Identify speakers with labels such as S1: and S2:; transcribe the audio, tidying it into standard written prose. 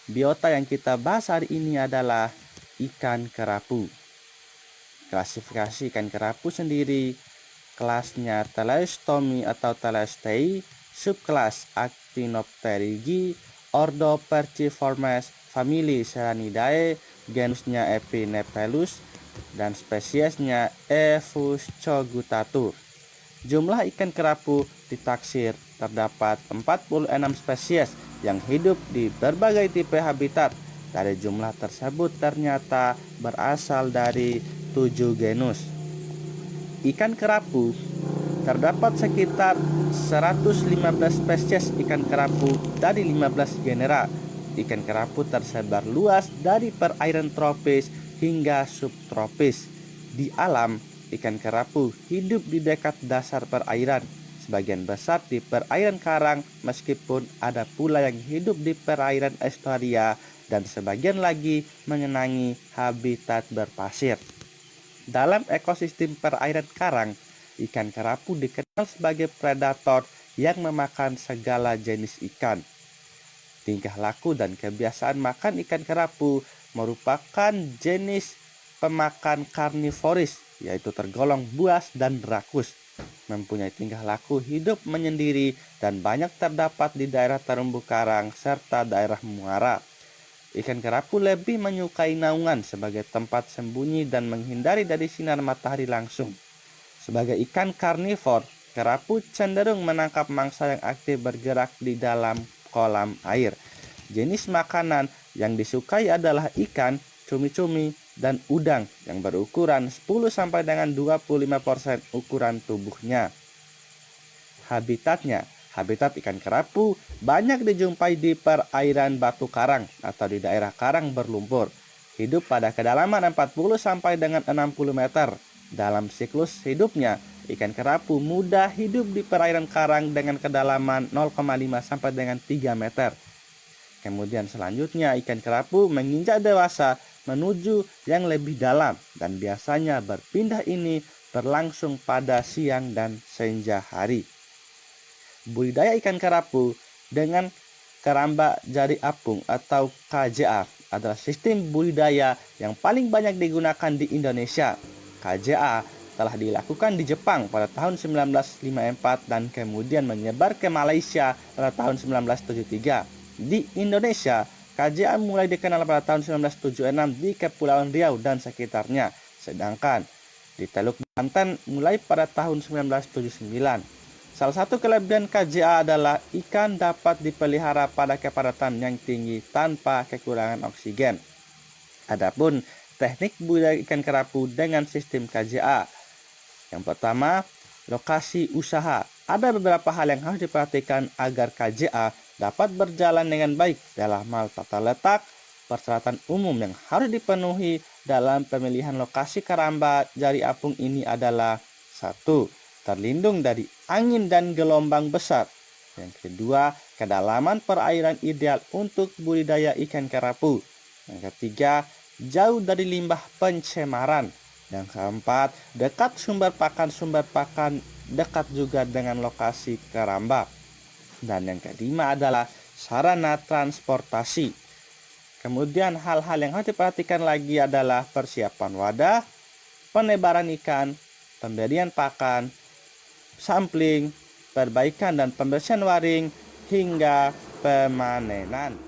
S1: Biota yang kita bahas hari ini adalah ikan kerapu. Klasifikasi ikan kerapu sendiri, kelasnya Teleostomi atau Teleostei, subkelas Actinopterygii, ordo Perciformes, famili Serranidae, genusnya Epinephelus, dan spesiesnya Ephuscogutatur. Jumlah ikan kerapu ditaksir terdapat 46 spesies yang hidup di berbagai tipe habitat. Dari jumlah tersebut ternyata berasal dari 7 genus. Ikan kerapu terdapat sekitar 115 spesies ikan kerapu dari 15 genera. Ikan kerapu tersebar luas dari perairan tropis hingga subtropis. Di alam, ikan kerapu hidup di dekat dasar perairan, sebagian besar di perairan karang, meskipun ada pula yang hidup di perairan estuaria dan sebagian lagi menyenangi habitat berpasir. Dalam ekosistem perairan karang, ikan kerapu dikenal sebagai predator yang memakan segala jenis ikan. Tingkah laku dan kebiasaan makan ikan kerapu merupakan jenis pemakan karnivoris, yaitu tergolong buas dan rakus. Mempunyai tingkah laku hidup menyendiri dan banyak terdapat di daerah terumbu karang serta daerah muara. Ikan kerapu lebih menyukai naungan sebagai tempat sembunyi dan menghindari dari sinar matahari langsung. Sebagai ikan karnivor, kerapu cenderung menangkap mangsa yang aktif bergerak di dalam kolam air. Jenis makanan yang disukai adalah ikan, cumi-cumi, dan udang yang berukuran 10 sampai dengan 25% ukuran tubuhnya. Habitat ikan kerapu banyak dijumpai di perairan batu karang atau di daerah karang berlumpur. Hidup pada kedalaman 40 sampai dengan 60 meter. Dalam siklus hidupnya, ikan kerapu mudah hidup di perairan karang dengan kedalaman 0,5 sampai dengan 3 meter. Kemudian selanjutnya ikan kerapu menginjak dewasa menuju yang lebih dalam dan biasanya berpindah ini berlangsung pada siang dan senja hari. Budidaya ikan kerapu dengan keramba jari apung atau KJA adalah sistem budidaya yang paling banyak digunakan di Indonesia. KJA telah dilakukan di Jepang pada tahun 1954 dan kemudian menyebar ke Malaysia pada tahun 1973. Di Indonesia, KJA mulai dikenal pada tahun 1976 di Kepulauan Riau dan sekitarnya, sedangkan di Teluk Banten mulai pada tahun 1979. Salah satu kelebihan KJA adalah ikan dapat dipelihara pada kepadatan yang tinggi tanpa kekurangan oksigen. Adapun teknik budidaya ikan kerapu dengan sistem KJA. Yang pertama, lokasi usaha. Ada beberapa hal yang harus diperhatikan agar KJA dapat berjalan dengan baik dalam hal tata letak. Persyaratan umum yang harus dipenuhi dalam pemilihan lokasi keramba jari apung ini adalah: 1. Terlindung dari angin dan gelombang besar. Yang kedua, kedalaman perairan ideal untuk budidaya ikan kerapu. Yang ketiga, jauh dari limbah pencemaran. Yang keempat, dekat sumber pakan dekat juga dengan lokasi keramba. Dan yang kelima adalah sarana transportasi. Kemudian hal-hal yang harus diperhatikan lagi adalah persiapan wadah, penebaran ikan, pemberian pakan, sampling, perbaikan dan pembersihan waring, hingga pemanenan.